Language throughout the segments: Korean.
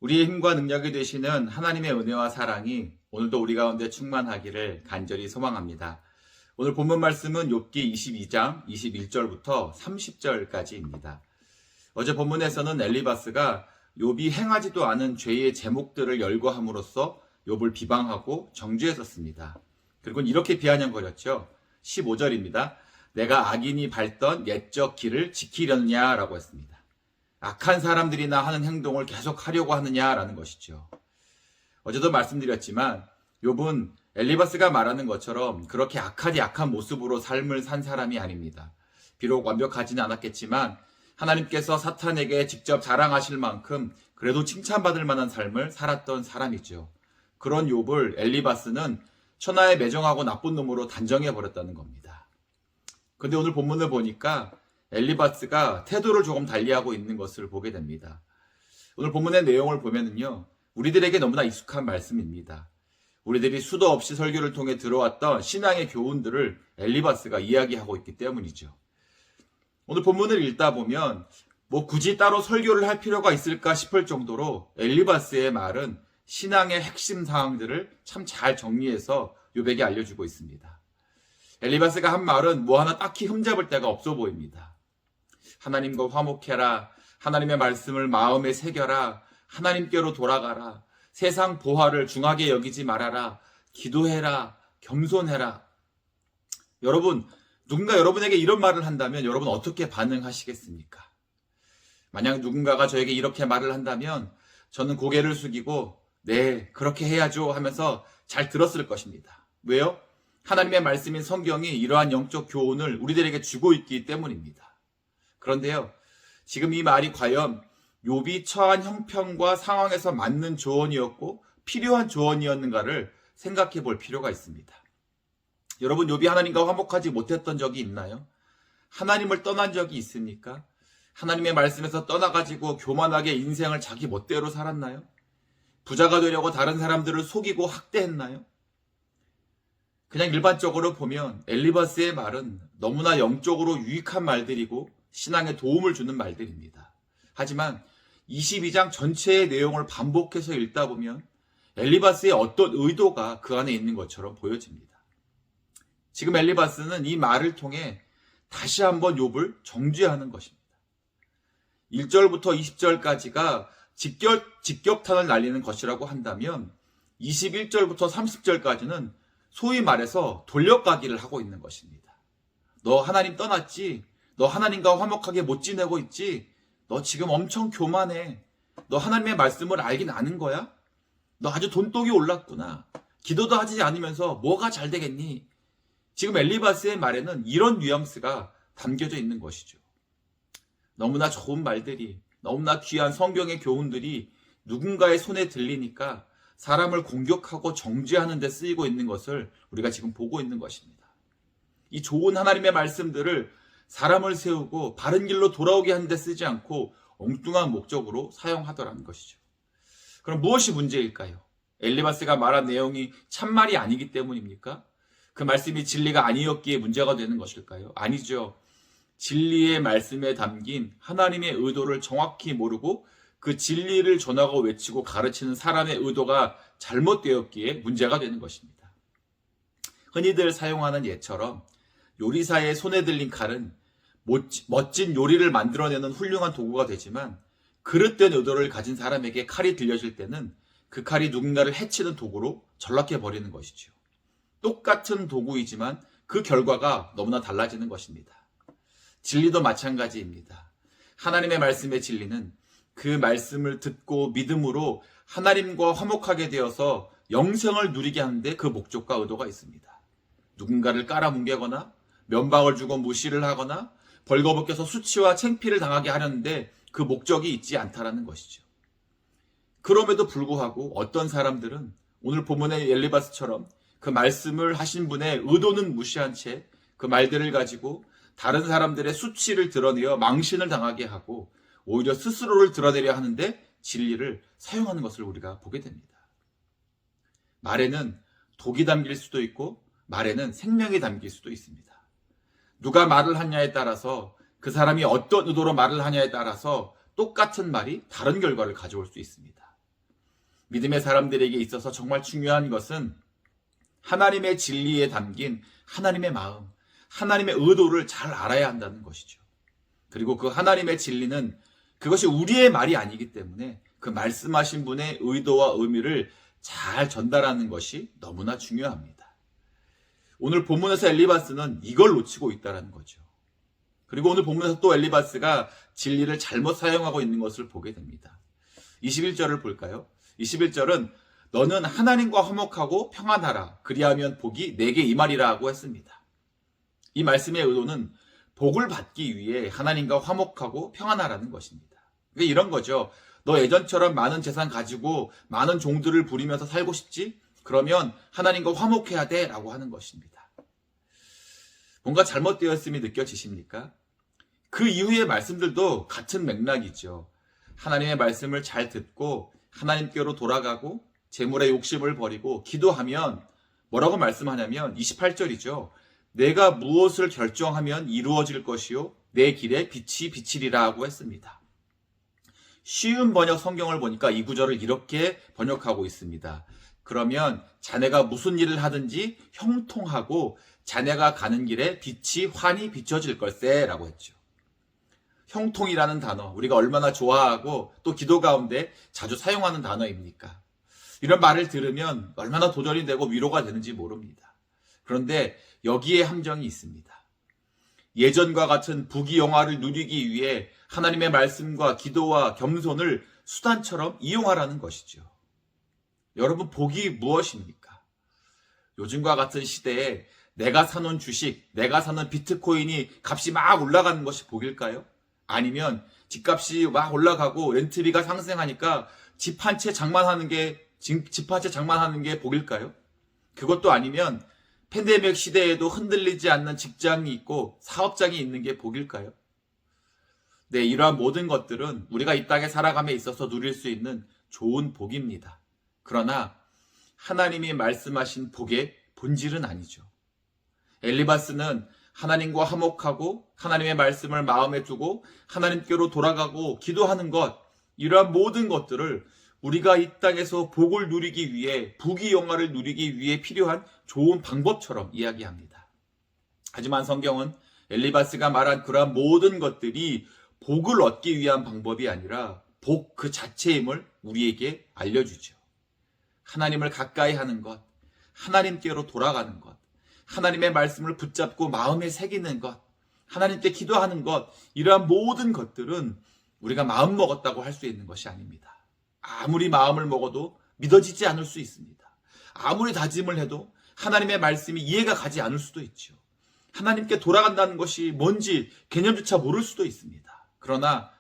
우리의 힘과 능력이 되시는 하나님의 은혜와 사랑이 오늘도 우리 가운데 충만하기를 간절히 소망합니다. 오늘 본문 말씀은 욥기 22장 21절부터 30절까지입니다. 어제 본문에서는 엘리바스가 욥이 행하지도 않은 죄의 제목들을 열거함으로써 욥을 비방하고 정죄했었습니다. 그리고 이렇게 비아냥거렸죠. 15절입니다. 내가 악인이 밟던 옛적 길을 지키려느냐라고 했습니다. 악한 사람들이나 하는 행동을 계속 하려고 하느냐라는 것이죠. 어제도 말씀드렸지만 욥은 엘리바스가 말하는 것처럼 그렇게 악하디 악한 모습으로 삶을 산 사람이 아닙니다. 비록 완벽하지는 않았겠지만 하나님께서 사탄에게 직접 자랑하실 만큼 그래도 칭찬받을 만한 삶을 살았던 사람이죠. 그런 욥을 엘리바스는 천하에 매정하고 나쁜 놈으로 단정해버렸다는 겁니다. 근데 오늘 본문을 보니까 엘리바스가 태도를 조금 달리하고 있는 것을 보게 됩니다. 오늘 본문의 내용을 보면은요, 우리들에게 너무나 익숙한 말씀입니다. 우리들이 수도 없이 설교를 통해 들어왔던 신앙의 교훈들을 엘리바스가 이야기하고 있기 때문이죠. 오늘 본문을 읽다 보면 굳이 따로 설교를 할 필요가 있을까 싶을 정도로 엘리바스의 말은 신앙의 핵심 사항들을 참 잘 정리해서 욥에게 알려주고 있습니다. 엘리바스가 한 말은 하나 딱히 흠잡을 데가 없어 보입니다. 하나님과 화목해라. 하나님의 말씀을 마음에 새겨라. 하나님께로 돌아가라. 세상 보화를 중하게 여기지 말아라. 기도해라. 겸손해라. 여러분, 누군가 여러분에게 이런 말을 한다면 여러분 어떻게 반응하시겠습니까? 만약 누군가가 저에게 이렇게 말을 한다면 저는 고개를 숙이고 네, 그렇게 해야죠 하면서 잘 들었을 것입니다. 왜요? 하나님의 말씀인 성경이 이러한 영적 교훈을 우리들에게 주고 있기 때문입니다. 그런데요, 지금 이 말이 과연 욥이 처한 형편과 상황에서 맞는 조언이었고 필요한 조언이었는가를 생각해 볼 필요가 있습니다. 여러분, 욥이 하나님과 화목하지 못했던 적이 있나요? 하나님을 떠난 적이 있습니까? 하나님의 말씀에서 떠나가지고 교만하게 인생을 자기 멋대로 살았나요? 부자가 되려고 다른 사람들을 속이고 학대했나요? 그냥 일반적으로 보면 엘리바스의 말은 너무나 영적으로 유익한 말들이고 신앙에 도움을 주는 말들입니다. 하지만 22장 전체의 내용을 반복해서 읽다 보면 엘리바스의 어떤 의도가 그 안에 있는 것처럼 보여집니다. 지금 엘리바스는 이 말을 통해 다시 한번 욥을 정죄하는 것입니다. 1절부터 20절까지가 직격탄을 날리는 것이라고 한다면 21절부터 30절까지는 소위 말해서 돌려가기를 하고 있는 것입니다. 너 하나님 떠났지? 너 하나님과 화목하게 못 지내고 있지? 너 지금 엄청 교만해. 너 하나님의 말씀을 알긴 아는 거야? 너 아주 돈독이 올랐구나. 기도도 하지 않으면서 뭐가 잘 되겠니? 지금 엘리바스의 말에는 이런 뉘앙스가 담겨져 있는 것이죠. 너무나 좋은 말들이, 너무나 귀한 성경의 교훈들이 누군가의 손에 들리니까 사람을 공격하고 정죄하는 데 쓰이고 있는 것을 우리가 지금 보고 있는 것입니다. 이 좋은 하나님의 말씀들을 사람을 세우고 바른 길로 돌아오게 하는 데 쓰지 않고 엉뚱한 목적으로 사용하더라는 것이죠. 그럼 무엇이 문제일까요? 엘리바스가 말한 내용이 참말이 아니기 때문입니까? 그 말씀이 진리가 아니었기에 문제가 되는 것일까요? 아니죠. 진리의 말씀에 담긴 하나님의 의도를 정확히 모르고 그 진리를 전하고 외치고 가르치는 사람의 의도가 잘못되었기에 문제가 되는 것입니다. 흔히들 사용하는 예처럼 요리사의 손에 들린 칼은 멋진 요리를 만들어내는 훌륭한 도구가 되지만 그릇된 의도를 가진 사람에게 칼이 들려질 때는 그 칼이 누군가를 해치는 도구로 전락해버리는 것이죠. 똑같은 도구이지만 그 결과가 너무나 달라지는 것입니다. 진리도 마찬가지입니다. 하나님의 말씀의 진리는 그 말씀을 듣고 믿음으로 하나님과 화목하게 되어서 영생을 누리게 하는데 그 목적과 의도가 있습니다. 누군가를 깔아뭉개거나 면박을 주고 무시를 하거나 벌거벗겨서 수치와 창피를 당하게 하려는데 그 목적이 있지 않다라는 것이죠. 그럼에도 불구하고 어떤 사람들은 오늘 본문의 엘리바스처럼 그 말씀을 하신 분의 의도는 무시한 채 그 말들을 가지고 다른 사람들의 수치를 드러내어 망신을 당하게 하고 오히려 스스로를 드러내려 하는데 진리를 사용하는 것을 우리가 보게 됩니다. 말에는 독이 담길 수도 있고 말에는 생명이 담길 수도 있습니다. 누가 말을 하냐에 따라서 그 사람이 어떤 의도로 말을 하냐에 따라서 똑같은 말이 다른 결과를 가져올 수 있습니다. 믿음의 사람들에게 있어서 정말 중요한 것은 하나님의 진리에 담긴 하나님의 마음, 하나님의 의도를 잘 알아야 한다는 것이죠. 그리고 그 하나님의 진리는 그것이 우리의 말이 아니기 때문에 그 말씀하신 분의 의도와 의미를 잘 전달하는 것이 너무나 중요합니다. 오늘 본문에서 엘리바스는 이걸 놓치고 있다는 거죠. 그리고 오늘 본문에서 또 엘리바스가 진리를 잘못 사용하고 있는 것을 보게 됩니다. 21절을 볼까요? 21절은 너는 하나님과 화목하고 평안하라. 그리하면 복이 내게 임하리라고 했습니다. 이 말씀의 의도는 복을 받기 위해 하나님과 화목하고 평안하라는 것입니다. 그러니까 이런 거죠. 너 예전처럼 많은 재산 가지고 많은 종들을 부리면서 살고 싶지? 그러면 하나님과 화목해야 돼 라고 하는 것입니다. 뭔가 잘못되었음이 느껴지십니까? 그 이후의 말씀들도 같은 맥락이죠. 하나님의 말씀을 잘 듣고 하나님께로 돌아가고 재물의 욕심을 버리고 기도하면 뭐라고 말씀하냐면 28절이죠. 내가 무엇을 결정하면 이루어질 것이요 내 길에 빛이 비치리라 하고 했습니다. 쉬운 번역 성경을 보니까 이 구절을 이렇게 번역하고 있습니다. 그러면 자네가 무슨 일을 하든지 형통하고 자네가 가는 길에 빛이 환히 비춰질 걸세 라고 했죠. 형통이라는 단어, 우리가 얼마나 좋아하고 또 기도 가운데 자주 사용하는 단어입니까? 이런 말을 들으면 얼마나 도전이 되고 위로가 되는지 모릅니다. 그런데 여기에 함정이 있습니다. 예전과 같은 부귀영화를 누리기 위해 하나님의 말씀과 기도와 겸손을 수단처럼 이용하라는 것이죠. 여러분, 복이 무엇입니까? 요즘과 같은 시대에 내가 사놓은 주식, 내가 사는 비트코인이 값이 막 올라가는 것이 복일까요? 아니면 집값이 막 올라가고 렌트비가 상승하니까 집 한 채 장만하는 게 복일까요? 그것도 아니면 팬데믹 시대에도 흔들리지 않는 직장이 있고 사업장이 있는 게 복일까요? 네, 이러한 모든 것들은 우리가 이 땅에 살아감에 있어서 누릴 수 있는 좋은 복입니다. 그러나 하나님이 말씀하신 복의 본질은 아니죠. 엘리바스는 하나님과 화목하고 하나님의 말씀을 마음에 두고 하나님께로 돌아가고 기도하는 것, 이러한 모든 것들을 우리가 이 땅에서 복을 누리기 위해, 부귀영화를 누리기 위해 필요한 좋은 방법처럼 이야기합니다. 하지만 성경은 엘리바스가 말한 그러한 모든 것들이 복을 얻기 위한 방법이 아니라 복 그 자체임을 우리에게 알려주죠. 하나님을 가까이 하는 것, 하나님께로 돌아가는 것, 하나님의 말씀을 붙잡고 마음에 새기는 것, 하나님께 기도하는 것, 이러한 모든 것들은 우리가 마음 먹었다고 할 수 있는 것이 아닙니다. 아무리 마음을 먹어도 믿어지지 않을 수 있습니다. 아무리 다짐을 해도 하나님의 말씀이 이해가 가지 않을 수도 있죠. 하나님께 돌아간다는 것이 뭔지 개념조차 모를 수도 있습니다. 그러나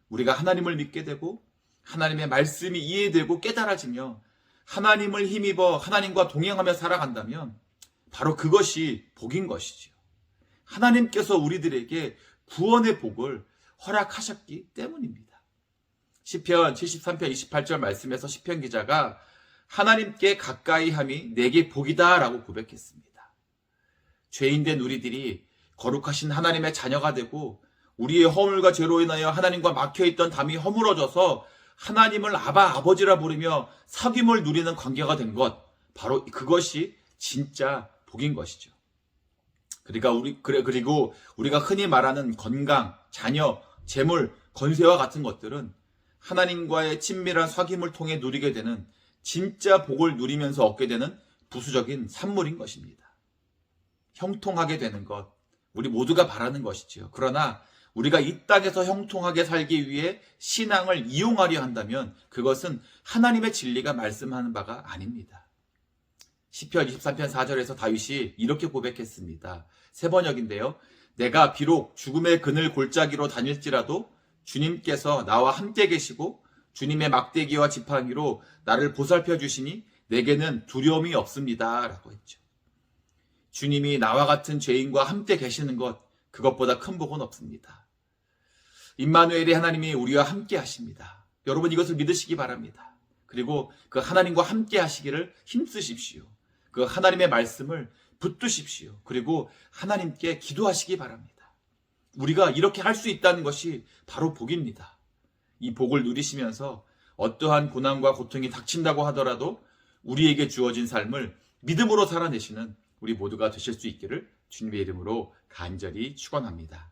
우리가 하나님을 믿게 되고 하나님의 말씀이 이해되고 깨달아지며 하나님을 힘입어 하나님과 동행하며 살아간다면 바로 그것이 복인 것이죠. 하나님께서 우리들에게 구원의 복을 허락하셨기 때문입니다. 시편 73편 28절 말씀에서 시편 기자가 하나님께 가까이 함이 내게 복이다 라고 고백했습니다. 죄인된 우리들이 거룩하신 하나님의 자녀가 되고 우리의 허물과 죄로 인하여 하나님과 막혀있던 담이 허물어져서 하나님을 아버지라 부르며 사귐을 누리는 관계가 된 것, 바로 그것이 진짜 복인 것이죠. 그리고 우리가 흔히 말하는 건강, 자녀, 재물, 권세와 같은 것들은 하나님과의 친밀한 사귐을 통해 누리게 되는 진짜 복을 누리면서 얻게 되는 부수적인 산물인 것입니다. 형통하게 되는 것, 우리 모두가 바라는 것이지요. 그러나 우리가 이 땅에서 형통하게 살기 위해 신앙을 이용하려 한다면 그것은 하나님의 진리가 말씀하는 바가 아닙니다. 시편 23편 4절에서 다윗이 이렇게 고백했습니다. 새 번역인데요. 내가 비록 죽음의 그늘 골짜기로 다닐지라도 주님께서 나와 함께 계시고 주님의 막대기와 지팡이로 나를 보살펴 주시니 내게는 두려움이 없습니다 라고 했죠. 주님이 나와 같은 죄인과 함께 계시는 것, 그것보다 큰 복은 없습니다. 임마누엘의 하나님이 우리와 함께 하십니다. 여러분, 이것을 믿으시기 바랍니다. 그리고 그 하나님과 함께 하시기를 힘쓰십시오. 그 하나님의 말씀을 붙드십시오. 그리고 하나님께 기도하시기 바랍니다. 우리가 이렇게 할 수 있다는 것이 바로 복입니다. 이 복을 누리시면서 어떠한 고난과 고통이 닥친다고 하더라도 우리에게 주어진 삶을 믿음으로 살아내시는 우리 모두가 되실 수 있기를 주님의 이름으로 간절히 축원합니다.